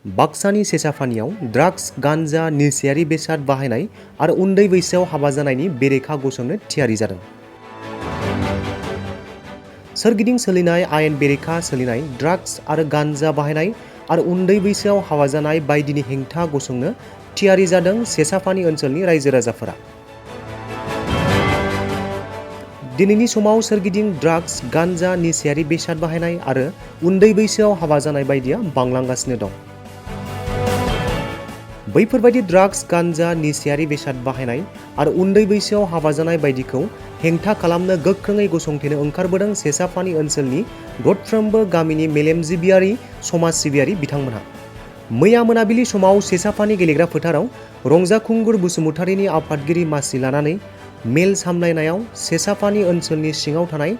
बाक्सानि सेसाफानियाव drugs गान्जा निसायारि बेसाद बाहायनाय आरो उन्दै बैसोआव हाबा जानायनि बेरेखा गसंनो थियारि जादों। सोरगिदिं सोलिनाय आयेन बेरेखा सोलिनाय ड्राग्स आरो गान्जा बाहायनाय आरो उन्दै बैसोआव हाबा जानाय बायदिनि हेंथा गसंनो थियारि जादों सेसाफानि ओनसोलनि रायजो राजाफोरा। दिनैनि समाव सोरगिदिं ड्राग्स गान्जा निसायारि बेसाद बाहायनाय आरो उन्दै बैसोआव हाबा जानाय बायदिया बांलांगासिनो दं। बैफोरबायदि ड्राग्स गान्जा निसायारि बेसाद बाहायनाय आरो उन्दै बैसोआव हाबा जानाय बायदिखौ हेंथा खालामनो गोख्रोङै गसंथेनो ओंखारबोदों सेसाफानि ओनसोलनि दरफ्रोमबो गामिनि मेलेमजिबियारि समाज सिबियारि बिथांमोनहा। मैया मोनाबिलि समाव सेसाफानि गेलेग्रा फोथाराव रंजाखुंगुर बसुमतारिनि आफादगिरि मासि लानानै मेल सामलायनायाव सेसाफानि ओनसोलनि सिङाव थानाय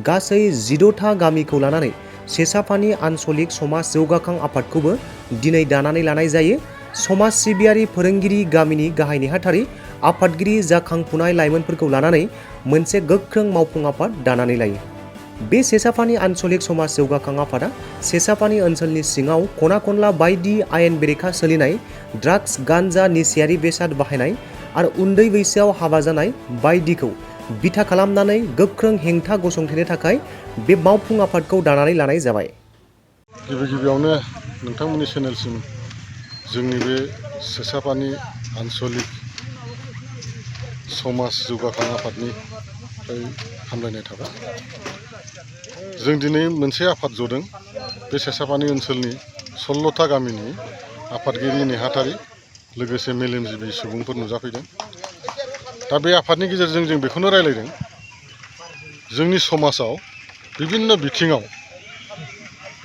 गासै 16था गामिखौ लानानै सेसाफानि आन्सलिक समाज जौगाखां आफादखौबो दिनै दानानै लानाय जायो। समाज सिबियारि फोरोंगिरि गामिनि गाहाय नेहाथारि आफादगिरि जाखांफुनाय लाइमोनफोरखौ लानानै मोनसे गोख्रों मावफुं आफाद दानानै लायो। बे सेसाफानि आन्सलिक समाज जौगाखां आफादा सेसाफानि ओनसोलनि सिङाव खना खनला बायदि आयेन बेरेखा सोलिनाय ड्राग्स गान्जा निसायारि बेसाद बाहायनाय आरो उन्दै बैसोआव हाबा जानाय बायदिखौ बिथा खालामनानै गोख्रों हेंथा गसंथेनो थाखाय बे मावफुं आफादखौ दानानै लानाय जाबाय। गिबियावनो नोंथांमोननि चेनेलसिम जोंनि बे सेसाफानि आन्सलिक समाज जौगाखां आफादनिफ्राय हामलायनाय थाबाय। जों दिनै मोनसे आफाद जदों। बे सेसाफानि ओनसोलनि 16था गामिनि आफादगिरि नेहाथारि लोगोसे मेलेमजिबि सुबुंफोर नुजाफैदों। दा बे आफादनि गेजेरजों जों बेखौनो रायलायदों, जोंनि समाजाव बिभिन्न बिथिङाव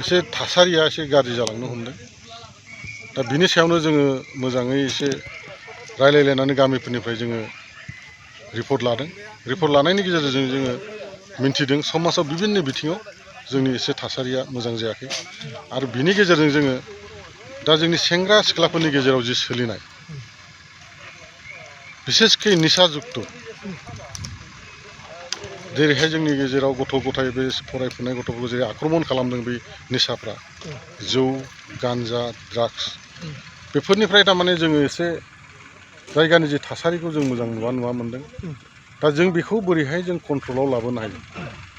एसे थासारिया एसे गाज्रि जालांनो हमदों। दा बिनि सायावनो जोङो मोजाङै एसे रायलायलायनानै गामिफोरनिफ्राय जोङो रिपर्ट लादों। रिपर्ट लानायनि गेजेरजों जोङो मिन्थिदों समाजाव बिभिन्न बिथिङाव जोंनि एसे थासारिया मोजां जायाखै। आरो बिनि गेजेरजों जोङो दा जोंनि सेंग्रा सिख्लाफोरनि गेजेराव जि सोलिनाय बिसेसकै निसा जुक्त, जेरैहाय जोंनि गेजेराव गथ' गथाय बे फरायफुनाय गथ'फोरखौ जेरै आक्रमन खालामदों बे निसाफ्रा जौ गान्जा ड्राग्स बेफोरनिफ्राय थारमाने जोङो एसे जायगानि जे थासारिखौ जों मोजां नुवा मोन्दों। दा जों बेखौ बोरैहाय जों कन्ट्रलाव लाबोनो हायो,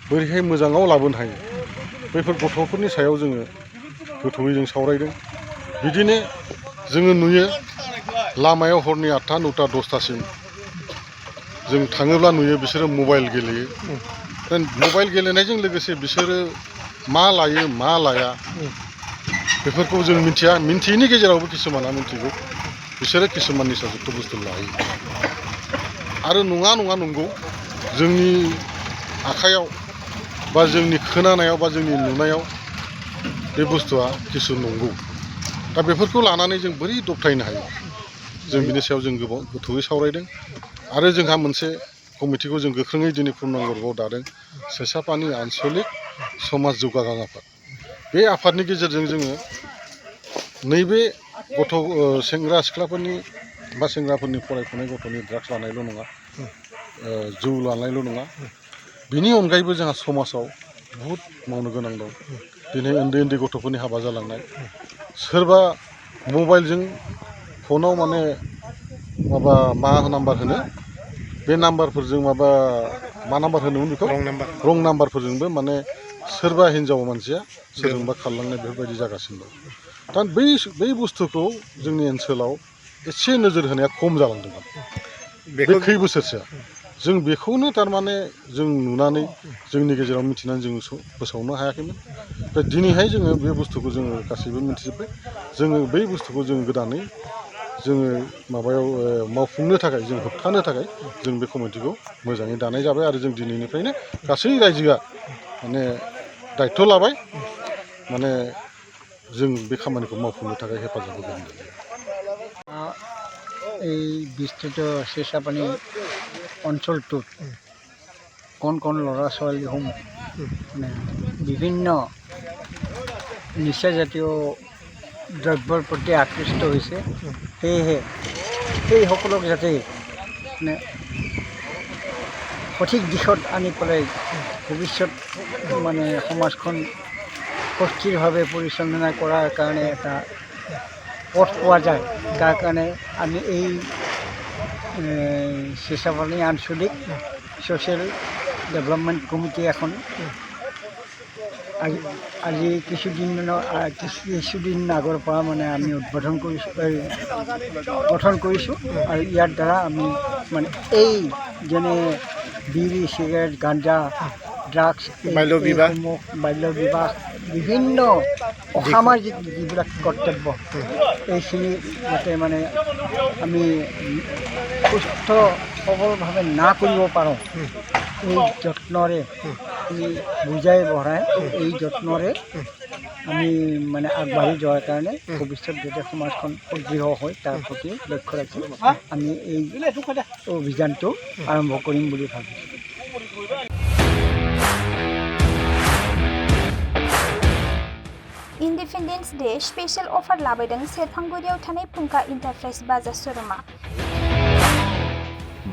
बोरैहाय मोजाङाव लाबोनो हायो, बैफोर गथ'फोरनि सायाव जोङो गोथौयै जों सावरायदों। बिदिनो जोङो नुयो लामायाव हरनि 8था 9था 10थासिम जों थाङोब्ला नुयो बिसोरो मबाइल गेलेयो। दा मबाइल गेलेनायजों लोगोसे बिसोरो मा लायो मा लाया बेफोरखौ जों मिथिया। मिन्थियैनि गेजेरावबो किसुमाना मिन्थिगौ बिसोरो किसुमान निसा जुक्त बुस्थु लायो। आरो नङा नंगौ, जोंनि आखाइयाव बा जोंनि खोनानायाव बा जोंनि नुनायाव बे बुस्थुआ किसु नंगौ। दा बेफोरखौ लानानै जों बोरै दबथायनो हायो, जों बिनि सायाव जों गोथौयै सावरायदों। आरो जोंहा मोनसे कमिटिखौ जों गोख्रोङै दिनै पुर्नांगरआव दादों, सेसाफानि आन्सलिक समाज जौगाखां आफाद। बे आफादनि गेजेरजों जोङो नैबे सेंग्रा सिख्लाफोरनि बा सेंग्राफोरनि फरायफुनाय गथ'नि ड्राग्स लानायल' नङा, जौ लानायल' नङा, बिनि अनगायैबो जोंहा समाजाव बहुद मावनो गोनां दं। दिनै उन्दै गथ'फोरनि हाबा जालांनाय, सोरबा मबाइलजों फनाव माने माबा मा नाम्बार होनो, बे नाम्बारफोरजों मा नाम्बार होनोमोन बेखौ, रं नाम्बारफोरजोंबो माने सोरबा हिनजाव मानसिया सोरजोंबा खारलांनाय बेफोरबायदि जागासिनो दं। दा बै बुस्थुखौ जोंनि ओनसोलाव एसे नोजोर होनाया खम जालांदोंमोन बे खै बोसोरसोआ। जों बेखौनो थारमाने जों नुनानै जोंनि गेजेराव मिथिनानै जों फोसावनो हायाखैमोन। दा दिनैहाय जोङो बे बुस्थुखौ जोङो गासैबो मिथिजोब्बाय। जोङो बै बुस्थुखौ जों गोदानै जोङो मावफुंनो थाखाय, जों होबथानो थाखाय जों बे कमिटिखौ मोजाङै दानाय जाबाय। आरो जों दिनैनिफ्रायनो गासै रायजोआ माने दायथ' लाबाय, माने जों बे खामानिखौ मावफुंनो थाखाय हेफाजाब होगोन। এই বিস্তৃত চেঁচাপানী অঞ্চলটোত কণ ল'ৰা ছোৱালীসমূহ মানে বিভিন্ন নিচাজাতীয় দ্ৰব্যৰ প্ৰতি আকৃষ্ট হৈছে। সেয়েহে সেইসকলক যাতে মানে সঠিক দিশত আনি পেলাই ভৱিষ্যত মানে সমাজখন সুস্থিৰভাৱে পৰিচালনা কৰাৰ কাৰণে এটা পথ পোৱা যায় তাৰ কাৰণে আমি এই চেঁচাপানী আঞ্চলিক ছ'চিয়েল ডেভেলপমেণ্ট কমিটি এখন আজি কিছুদিন আগৰ পৰা মানে আমি উদ্বোধন কৰিছোঁ গঠন কৰিছোঁ আৰু ইয়াৰ দ্বাৰা আমি মানে এই যেনে বিড়ি চিগাৰেট গাঞ্জা ড্ৰাগছ বাল্য বিবাহ বিভিন্ন অসামাজিক যিবিলাক কৰ্তব্য এইখিনি যাতে মানে আমি সুস্থ সবলভাৱে না কৰিব পাৰোঁ এই যত্নৰে বুজাই বঢ়াই এই যত্নৰে আমি মানে আগবাঢ়ি যোৱাৰ কাৰণে ভৱিষ্যত যাতে সমাজখন সুদৃঢ় হয় তাৰ প্ৰতি লক্ষ্য ৰাখি আমি এই অভিযানটো আৰম্ভ কৰিম বুলি ভাবিছোঁ। इन्डिपेन्डेन्स डे स्पेशल अफार लाबोदों सेरफांगुरियाव थानाय फुंखा इन्टारप्राइज बाजाज श'रुमा।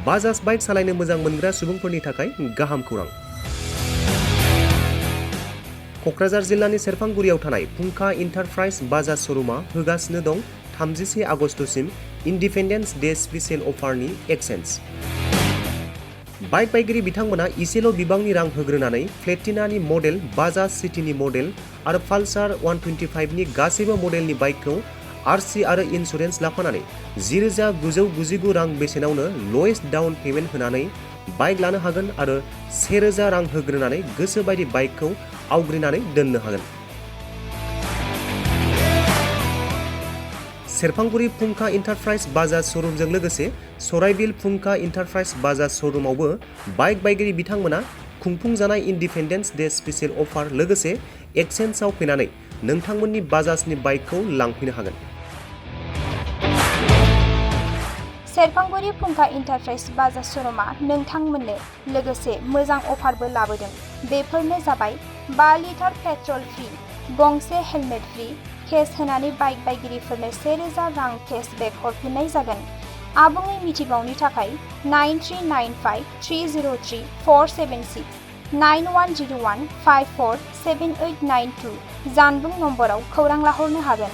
बाजाज बाइक सालायनो मोजां मोनग्रा सुबुंफोरनि थाखाय गाहाम खौरां। क'क्राझार जिल्लानि सेरफांगुरियाव थानाय फुंखा इन्टारप्राइज बाजाज श'रुमा होगासिनो दं 31 आगस्तसिम इन्डिपेन्डेन्स डे स्पेशल अफारनि एक्सेन्ज। बाइक बायगिरि बिथांमोना इसेल' बिबांनि रां होग्रोनानै प्लेटिनानि मडेल, बाजाज सिटीनि मडेल आरो पालसार 125 नि गासैबो मडेलनि बाइकखौ आरसि आरो इन्सुरेन्स लाफानानै 10,999 रां बेसेनावनो लवेस्ट डाउन पेमेन्ट होनानै बाइक लानो हागोन आरो 1,000 रां होग्रोनानै गोसो बायदि बाइकखौ आवग्रिनानै दोननो हागोन। सेरफांगुरि फुंखा इन्टारप्राइज बाजाज श'रुमजों लोगोसे सराइबिल फुंखा इन्टारप्राइज बाजाज श'रुमावबो बाइक बायगिरि बिथांमोना खुंफुंजानाय इन्डिपेन्डेन्स डे स्पेशल अफार लोगोसे एक्सेन्जआव फैनानै नोंथांमोननि बाजाजनि बाइकखौ लांफैनो हागोन। सेरफांगुरि फुंखा इन्टारप्राइज बाजाज श'रुमा नोंथांमोननो लोगोसे मोजां अफारबो लाबोदों। बेफोरनो जाबाय 5 लिटार पेट्रल फ्रि, गंसे हेलमेट फ्रि, केस होनानै बाइक बायगिरिफोरनो 1,000 रां केशबेक हरफिननाय जागोन। आबुङै मिथिबावनो थाखाय 9395303476 9101547892 जानबुं नम्बराव खौरां लाहरनो हागोन।